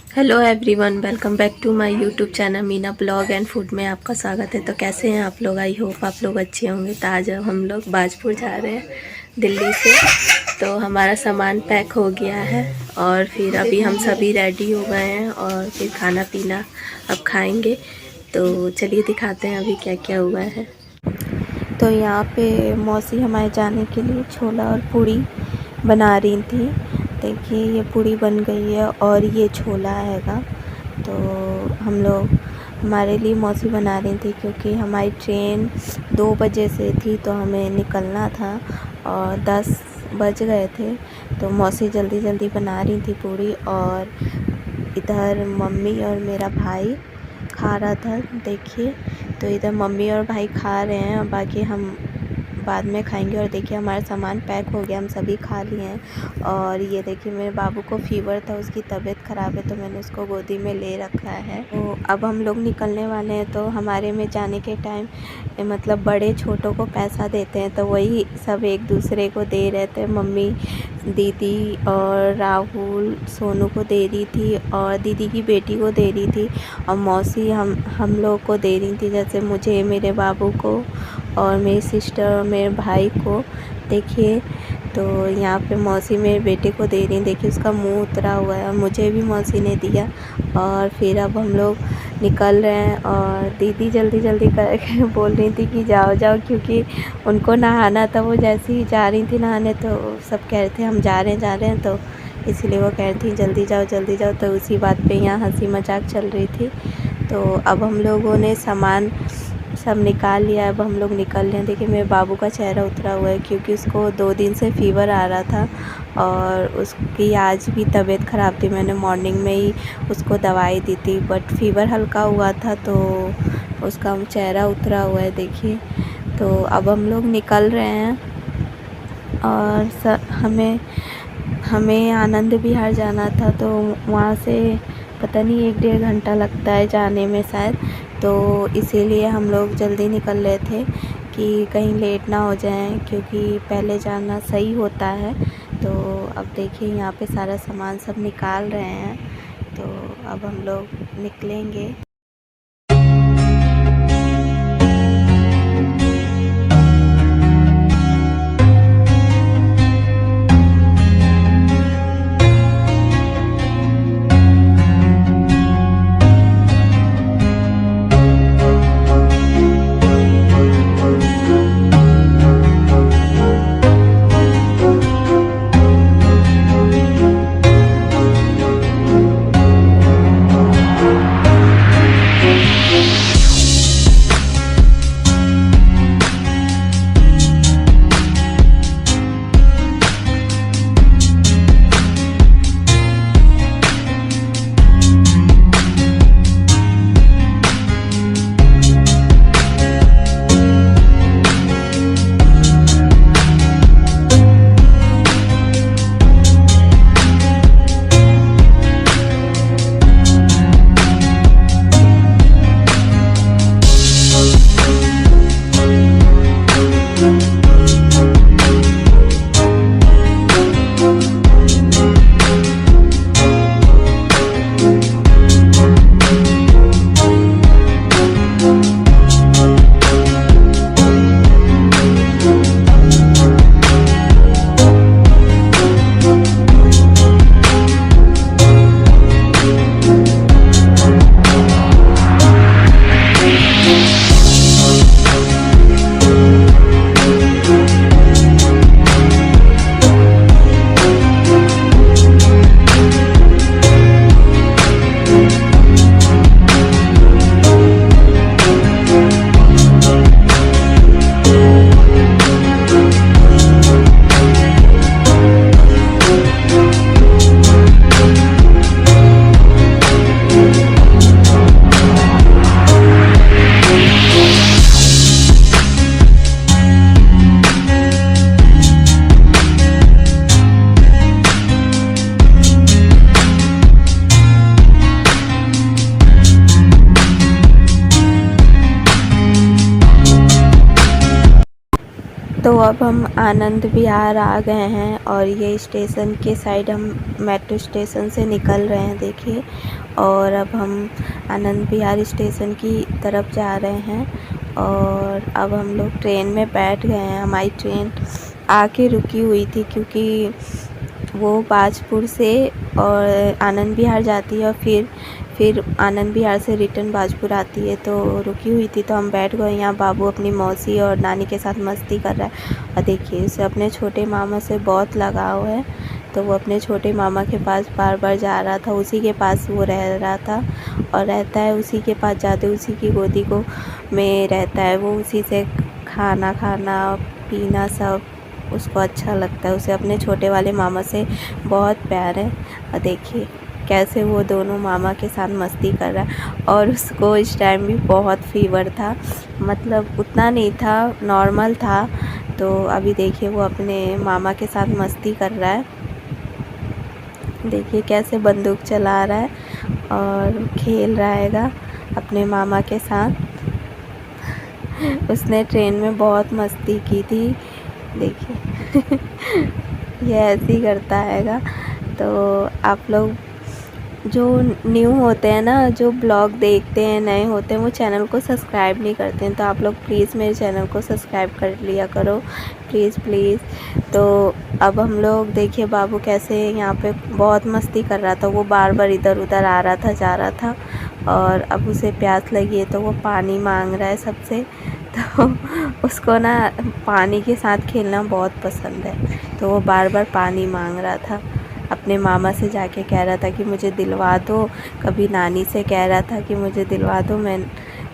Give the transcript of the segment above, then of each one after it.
Hello everyone, welcome back to my YouTube channel Meena blog and food में आपका स्वागत है। तो कैसे हैं आप लोग? आई होप आप लोग अच्छे होंगे। तो आज हम लोग बाजपुर जा रहे हैं दिल्ली से। तो हमारा सामान पैक हो गया है और फिर अभी हम सभी रेडी हो गए हैं और फिर खाना पीना अब खाएंगे। तो चलिए दिखाते हैं अभी क्या क्या हुआ है। तो यहाँ पे मौसी हमारे जाने के लिए छोला और पूड़ी बना रही थी। देखिए ये पूड़ी बन गई है और ये छोला हैगा। तो हम लोग हमारे लिए मौसी बना रही थी क्योंकि हमारी ट्रेन 2 बजे से थी तो हमें निकलना था और 10 बज गए थे। तो मौसी जल्दी जल्दी बना रही थी पूड़ी और इधर मम्मी और मेरा भाई खा रहा था। देखिए तो इधर मम्मी और भाई खा रहे हैं और बाकी हम बाद में खाएंगे। और देखिए हमारा सामान पैक हो गया, हम सभी खा लिए हैं। और ये देखिए मेरे बाबू को फीवर था, उसकी तबीयत ख़राब है तो मैंने उसको गोदी में ले रखा है। तो अब हम लोग निकलने वाले हैं। तो हमारे में जाने के टाइम मतलब बड़े छोटों को पैसा देते हैं तो वही सब एक दूसरे को दे रहे थे। मम्मी दीदी और राहुल सोनू को दे रही थी और दीदी की बेटी को दे रही थी और मौसी हम लोग को दे रही थी, जैसे मुझे, मेरे बाबू को और मेरी सिस्टर और मेरे भाई को। देखिए तो यहाँ पे मौसी मेरे बेटे को दे रही, देखिए उसका मुंह उतरा हुआ है और मुझे भी मौसी ने दिया। और फिर अब हम लोग निकल रहे हैं और दीदी जल्दी जल्दी करके बोल रही थी कि जाओ जाओ, क्योंकि उनको नहाना था। वो जैसे ही जा रही थी नहाने तो सब कह रहे थे हम जा रहे हैं, तो इसलिए वो कह रही थी जल्दी जाओ जल्दी जाओ। तो उसी बात पे यहाँ हंसी मजाक चल रही थी। तो अब हम लोगों ने सामान सब निकाल लिया है, अब हम लोग निकल रहे हैं। देखिए मेरे बाबू का चेहरा उतरा हुआ है क्योंकि उसको 2 दिन से फ़ीवर आ रहा था और उसकी आज भी तबीयत ख़राब थी। मैंने मॉर्निंग में ही उसको दवाई दी थी बट फ़ीवर हल्का हुआ था तो उसका चेहरा उतरा हुआ है। देखिए तो अब हम लोग निकल रहे हैं और हमें आनंद विहार जाना था। तो वहाँ से पता नहीं 1-1.5 घंटा लगता है जाने में शायद। तो इसीलिए हम लोग जल्दी निकल रहे थे कि कहीं लेट ना हो जाए, क्योंकि पहले जाना सही होता है। तो अब देखिए यहाँ पे सारा सामान सब निकाल रहे हैं तो अब हम लोग निकलेंगे। तो अब हम आनंद विहार आ गए हैं और ये स्टेशन के साइड हम मेट्रो स्टेशन से निकल रहे हैं। देखिए और अब हम आनंद विहार स्टेशन की तरफ जा रहे हैं और अब हम लोग ट्रेन में बैठ गए हैं। हमारी ट्रेन आके रुकी हुई थी क्योंकि वो बाजपुर से और आनंद विहार जाती है और फिर आनंद विहार से रिटर्न बाजपुर आती है, तो रुकी हुई थी तो हम बैठ गए। यहाँ बाबू अपनी मौसी और नानी के साथ मस्ती कर रहा है और देखिए उसे अपने छोटे मामा से बहुत लगाव है, तो वो अपने छोटे मामा के पास बार बार जा रहा था, उसी के पास वो रह रहा था और रहता है उसी के पास, ज़्यादा उसी की गोदी को में रहता है। वो उसी से खाना पीना सब उसको अच्छा लगता है। उसे अपने छोटे वाले मामा से बहुत प्यार है और देखिए कैसे वो दोनों मामा के साथ मस्ती कर रहा है। और उसको इस टाइम भी बहुत फीवर था, मतलब उतना नहीं था, नॉर्मल था। तो अभी देखिए वो अपने मामा के साथ मस्ती कर रहा है, देखिए कैसे बंदूक चला रहा है और खेल रहा है अपने मामा के साथ। उसने ट्रेन में बहुत मस्ती की थी, देखिए ये ऐसे ही करता है। तो आप लोग जो न्यू होते हैं ना, जो ब्लॉग देखते हैं, नए होते हैं, वो चैनल को सब्सक्राइब नहीं करते हैं, तो आप लोग प्लीज़ मेरे चैनल को सब्सक्राइब कर लिया करो, प्लीज़। तो अब हम लोग देखिए बाबू कैसे यहाँ पे बहुत मस्ती कर रहा था, वो बार बार इधर उधर आ रहा था, जा रहा था। और अब उसे प्यास लगी है तो वो पानी मांग रहा है सबसे, तो उसको ना पानी के साथ खेलना बहुत पसंद है, तो वो बार बार पानी मांग रहा था। अपने मामा से जाके कह रहा था कि मुझे दिलवा दो, कभी नानी से कह रहा था कि मुझे दिलवा दो। मैं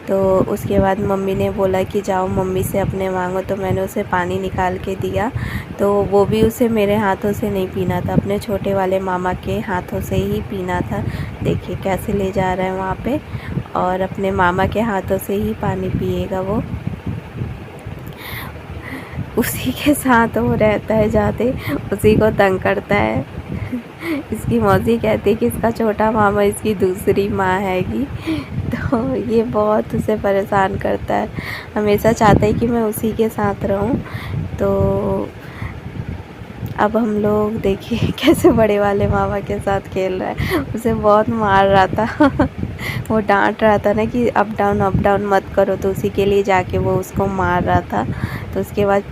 तो उसके बाद मम्मी ने बोला कि जाओ मम्मी से अपने मांगो, तो मैंने उसे पानी निकाल के दिया। तो वो भी उसे मेरे हाथों से नहीं पीना था, अपने छोटे वाले मामा के हाथों से ही पीना था। देखिए कैसे ले जा रहा है वहाँ पे, और अपने मामा के हाथों से ही पानी पिएगा वो, उसी के साथ वो रहता है, जाते उसी को तंग करता है। इसकी मौसी कहती है कि इसका छोटा मामा इसकी दूसरी माँ हैगी, तो ये बहुत उसे परेशान करता है, हमेशा चाहता है कि मैं उसी के साथ रहूं। तो अब हम लोग देखिए कैसे बड़े वाले मामा के साथ खेल रहा है, उसे बहुत मार रहा था वो डांट रहा था ना कि अप डाउन मत करो, तो उसी के लिए जाके वो उसको मार रहा था। तो उसके बाद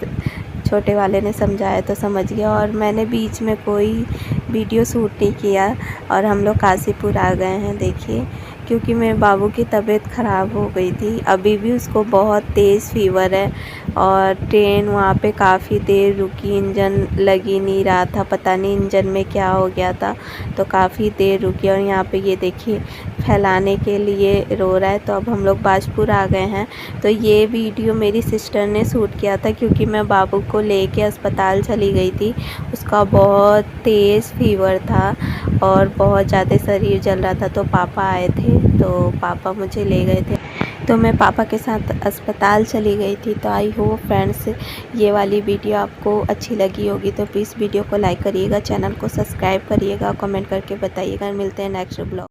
छोटे वाले ने समझाया तो समझ गया, और मैंने बीच में कोई वीडियो शूट नहीं किया और हम लोग काशीपुर आ गए हैं देखिए, क्योंकि मेरे बाबू की तबीयत ख़राब हो गई थी, अभी भी उसको बहुत तेज़ फीवर है। और ट्रेन वहाँ पे काफ़ी देर रुकी, इंजन लग ही नहीं रहा था, पता नहीं इंजन में क्या हो गया था, तो काफ़ी देर रुकी। और यहाँ पे ये देखिए फैलाने के लिए रो रहा है। तो अब हम लोग बाजपुर आ गए हैं। तो ये वीडियो मेरी सिस्टर ने शूट किया था, क्योंकि मैं बाबू को लेके अस्पताल चली गई थी, उसका बहुत तेज़ फीवर था और बहुत ज़्यादा शरीर जल रहा था। तो पापा आए थे, तो पापा मुझे ले गए थे, तो मैं पापा के साथ अस्पताल चली गई थी। तो आई होप फ्रेंड्स ये वाली वीडियो आपको अच्छी लगी होगी, तो प्लीज़ वीडियो को लाइक करिएगा, चैनल को सब्सक्राइब करिएगा, कमेंट करके बताइएगा। मिलते हैं नेक्स्ट ब्लॉग।